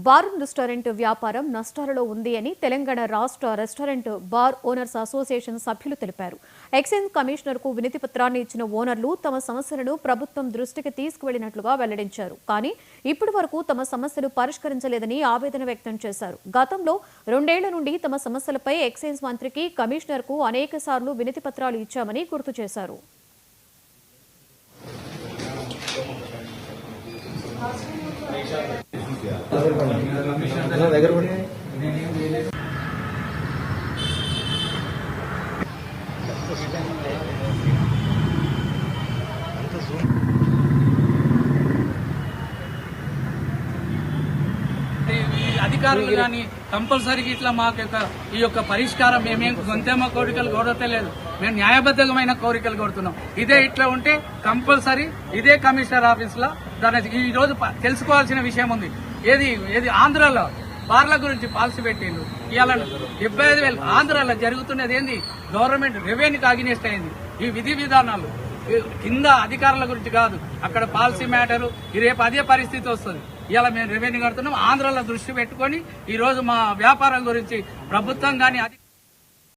Bar restaurant వ్యాపారం నష్టాలలో ఉంది అని తెలంగాణ రాష్ట్ర రెస్టారెంట్ బార్ ఓనర్స్ అసోసియేషన్ సభ్యులు తెలిపారు. ఎక్సైజ్ కమిషనర్ కు వినతి పత్రాన్ని ఇచ్చిన ఓనర్లు తమ సమస్యలను ప్రభుత్వం దృష్టికి తీసుకువెళ్లినట్లుగా వెల్లడించారు. కానీ ఇప్పటి వరకు తమ సమస్యలు పరిష్కరించలేదని ఆవేదన వ్యక్తం చేశారు. గతంలో 2 ఏళ్ల నుండి తమ సమస్యలపై ఎక్సైజ్ మంత్రికి కమిషనర్ కు అనేక సార్లు వినతి పత్రాలు ఇచ్చామని గుర్తు చేశారు. అధికారులు కానీ కంపల్సరీగా ఇట్లా మాకు ఈ యొక్క పరిష్కారం మేమేం గొంతేమ కోరికలు కోరతలేదు, మేము న్యాయబద్ధమైన కోరికలు కోరుతున్నాం. ఇదే ఇట్లా ఉంటే కంపల్సరీ ఇదే కమిషనర్ ఆఫీస్ లో దాని ఈ రోజు తెలుసుకోవాల్సిన విషయం ఉంది. ఏది ఆంధ్రాలో బార్ల గురించి పాలసీ పెట్టిండు. ఇవాళ 75,000 ఆంధ్రాలో జరుగుతున్నది ఏంది? గవర్నమెంట్ రెవెన్యూకి అగినెస్ట్ అయింది. ఈ విధి విధానాలు కింద అధికారుల గురించి కాదు, అక్కడ పాలసీ మ్యాటరు. రేపు అదే పరిస్థితి వస్తుంది. ఇవాళ మేము రెవెన్యూ కడుతున్నాం. ఆంధ్రాలో దృష్టి పెట్టుకుని ఈ రోజు మా వ్యాపారం గురించి ప్రభుత్వం కానీ